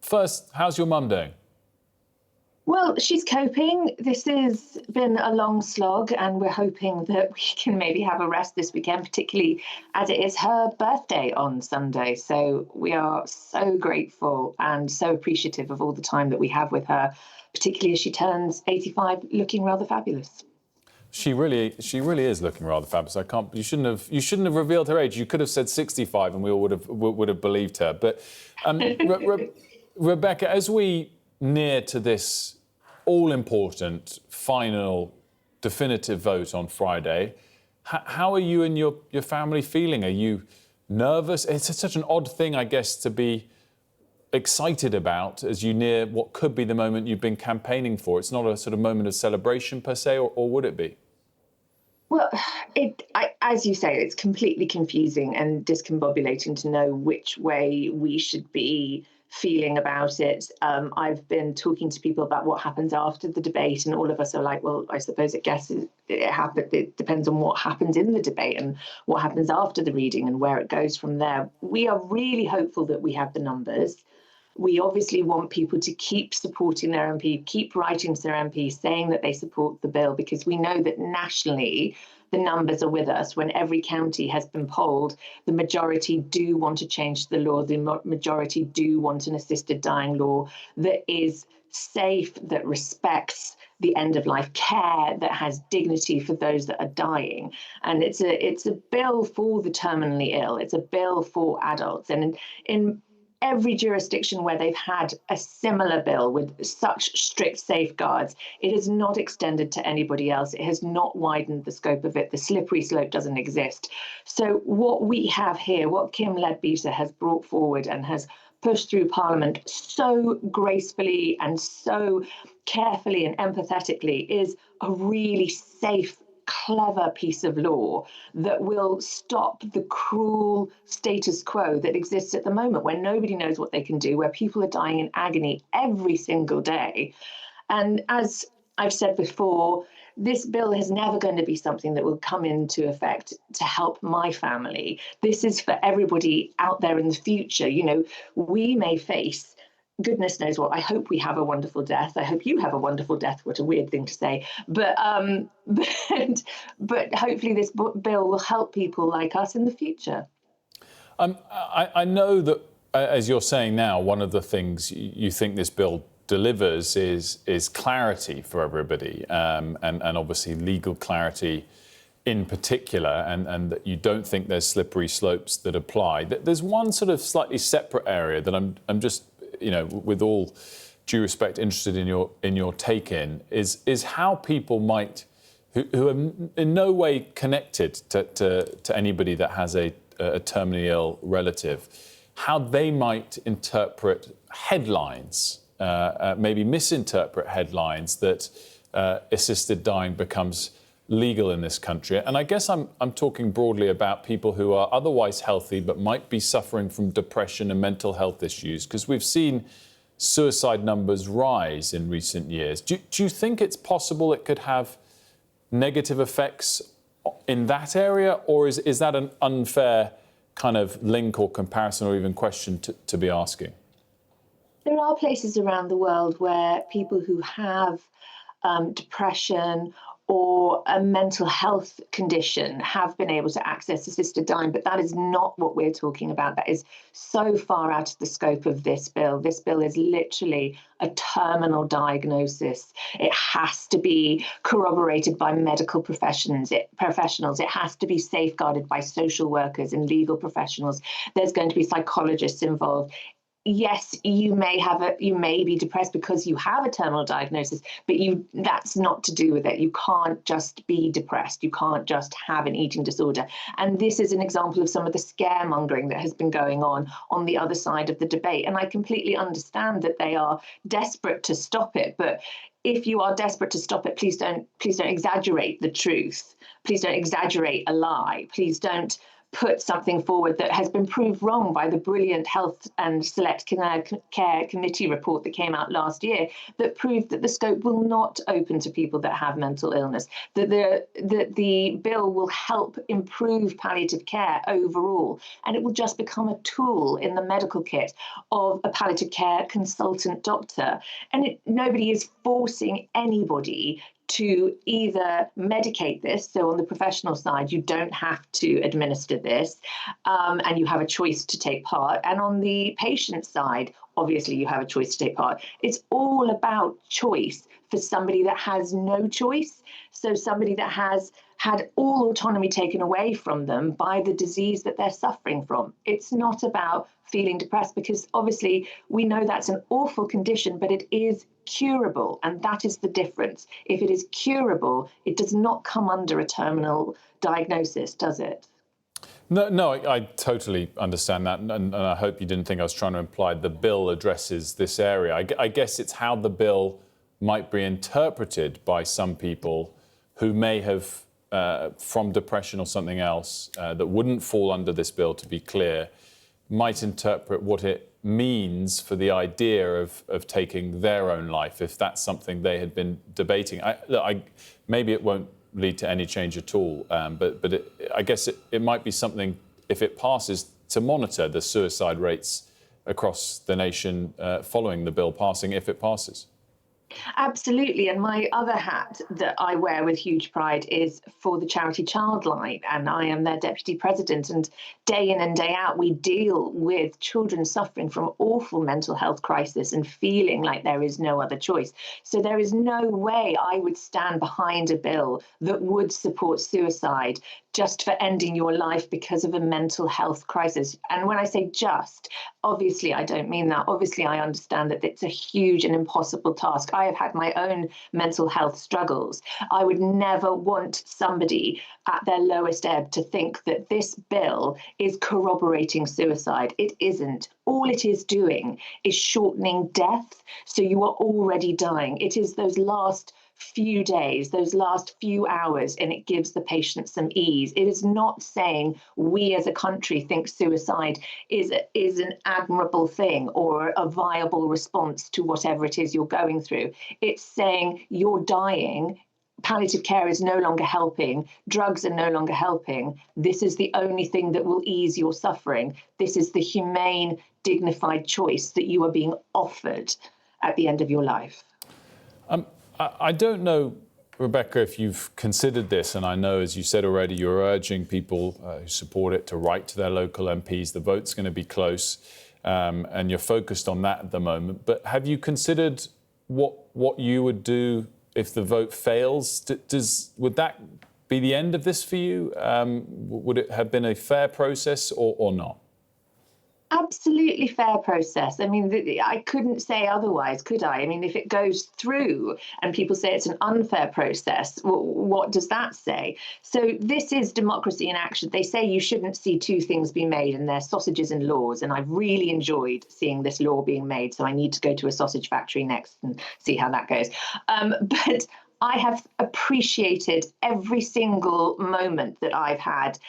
First, how's your mum doing? Well, she's coping. This has been a long slog, and we're hoping that we can maybe have a rest this weekend, particularly as it is her birthday on Sunday. So we are so grateful and so appreciative of all the time that we have with her, particularly as she turns 85, looking rather fabulous. She really is looking rather fabulous. You shouldn't have revealed her age. You could have said 65, and we all would have believed her. But Rebecca, as we near to this all-important, final, definitive vote on Friday, how are you and your family feeling? Are you nervous? It's such an odd thing, I guess, to be excited about as you near what could be the moment you've been campaigning for. It's not a sort of moment of celebration per se, or would it be? Well, as you say, it's completely confusing and discombobulating to know which way we should be feeling about it. I've been talking to people about what happens after the debate, and all of us are like, well, I suppose it depends on what happens in the debate and what happens after the reading and where it goes from there. We are really hopeful that we have the numbers. We obviously want people to keep supporting their MP, keep writing to their MP, saying that they support the bill, because we know that nationally the numbers are with us. When every county has been polled, the majority do want to change the law. The majority do want an assisted dying law that is safe, that respects the end of life care, that has dignity for those that are dying. And it's a bill for the terminally ill. It's a bill for adults. And in every jurisdiction where they've had a similar bill with such strict safeguards, it has not extended to anybody else. It has not widened the scope of it. The slippery slope doesn't exist. So what we have here, what Kim Leadbeater has brought forward and has pushed through Parliament so gracefully and so carefully and empathetically, is a really safe, clever piece of law that will stop the cruel status quo that exists at the moment, where nobody knows what they can do, where people are dying in agony every single day. And as I've said before, this bill is never going to be something that will come into effect to help my family. This is for everybody out there in the future. You know, we may face, goodness knows what. I hope we have a wonderful death. I hope you have a wonderful death. What a weird thing to say. But hopefully this bill will help people like us in the future. I know that, as you're saying now, one of the things you think this bill delivers is clarity for everybody, and obviously legal clarity in particular, and that you don't think there's slippery slopes that apply. There's one sort of slightly separate area that I'm just, you know, with all due respect, interested in your take in, is how people might, who are in no way connected to anybody that has a terminally ill relative, how they might interpret headlines, maybe misinterpret headlines that assisted dying becomes legal in this country. And I guess I'm talking broadly about people who are otherwise healthy but might be suffering from depression and mental health issues, because we've seen suicide numbers rise in recent years. Do you think it's possible it could have negative effects in that area, or is that an unfair kind of link or comparison or even question to be asking? There are places around the world where people who have depression or a mental health condition have been able to access assisted dying, but that is not what we're talking about. That is so far out of the scope of this bill. This bill is literally a terminal diagnosis. It has to be corroborated by medical professionals. It has to be safeguarded by social workers and legal professionals. There's going to be psychologists involved. Yes, you may be depressed because you have a terminal diagnosis, but that's not to do with it. You can't just be depressed. You can't just have an eating disorder. And this is an example of some of the scaremongering that has been going on the other side of the debate. And I completely understand that they are desperate to stop it, but if you are desperate to stop it, please don't exaggerate the truth. Please don't exaggerate a lie. Please don't put something forward that has been proved wrong by the brilliant Health and Select Care Committee report that came out last year, that proved that the scope will not open to people that have mental illness, that the bill will help improve palliative care overall, and it will just become a tool in the medical kit of a palliative care consultant doctor. And nobody is forcing anybody to either medicate this, so on the professional side, you don't have to administer this, and you have a choice to take part. And on the patient side, obviously, you have a choice to take part. It's all about choice for somebody that has no choice. So somebody that has had all autonomy taken away from them by the disease that they're suffering from. It's not about feeling depressed, because obviously we know that's an awful condition, but it is curable, and that is the difference. If it is curable, it does not come under a terminal diagnosis, does it? No, I totally understand that, and I hope you didn't think I was trying to imply the bill addresses this area. I guess it's how the bill might be interpreted by some people who may have, from depression or something else, that wouldn't fall under this bill, to be clear, might interpret what it means for the idea of taking their own life, if that's something they had been debating. Maybe it won't lead to any change at all, but I guess it might be something, if it passes, to monitor the suicide rates across the nation following the bill passing, if it passes. Absolutely. And my other hat that I wear with huge pride is for the charity Childline, and I am their deputy president. And day in and day out, we deal with children suffering from awful mental health crisis and feeling like there is no other choice. So there is no way I would stand behind a bill that would support suicide just for ending your life because of a mental health crisis. And when I say just, obviously I don't mean that. Obviously I understand that it's a huge and impossible task. I have had my own mental health struggles. I would never want somebody at their lowest ebb to think that this bill is corroborating suicide. It isn't. All it is doing is shortening death. So you are already dying. It is those last few days, those last few hours, and it gives the patient some ease. It is not saying we as a country think suicide is an admirable thing or a viable response to whatever it is you're going through. It's saying you're dying. Palliative care is no longer helping. Drugs are no longer helping. This is the only thing that will ease your suffering. This is the humane, dignified choice that you are being offered at the end of your life. I don't know, Rebecca, if you've considered this, and I know, as you said already, you're urging people who support it to write to their local MPs. The vote's going to be close, and you're focused on that at the moment. But have you considered what you would do if the vote fails? Would that be the end of this for you? Would it have been a fair process or not? Absolutely fair process. I mean, I couldn't say otherwise, could I? I mean, if it goes through and people say it's an unfair process, what does that say? So this is democracy in action. They say you shouldn't see two things be made, and they're sausages and laws. And I've really enjoyed seeing this law being made. So I need to go to a sausage factory next and see how that goes. But I have appreciated every single moment that I've had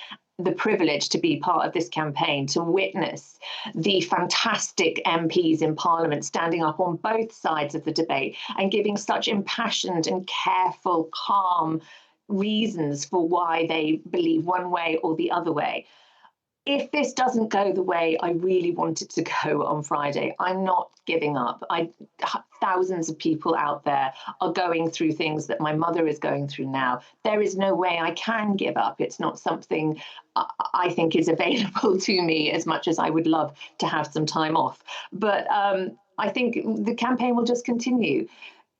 the privilege to be part of this campaign, to witness the fantastic MPs in Parliament standing up on both sides of the debate and giving such impassioned and careful, calm reasons for why they believe one way or the other way. If this doesn't go the way I really want it to go on Friday, I'm not giving up. Thousands of people out there are going through things that my mother is going through now. There is no way I can give up. It's not something I think is available to me, as much as I would love to have some time off. But I think the campaign will just continue.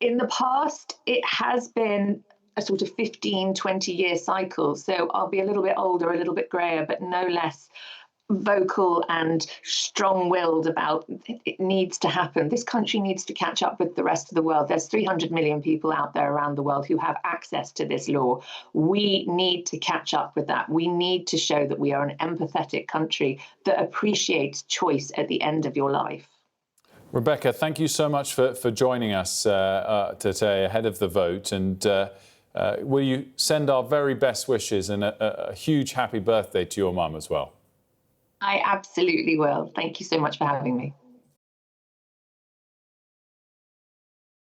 In the past, it has been a sort of 15, 20-year cycle. So I'll be a little bit older, a little bit grayer, but no less vocal and strong-willed about it needs to happen. This country needs to catch up with the rest of the world. There's 300 million people out there around the world who have access to this law. We need to catch up with that. We need to show that we are an empathetic country that appreciates choice at the end of your life. Rebecca, thank you so much for joining us today ahead of the vote, and Will you send our very best wishes and a huge happy birthday to your mum as well? I absolutely will. Thank you so much for having me.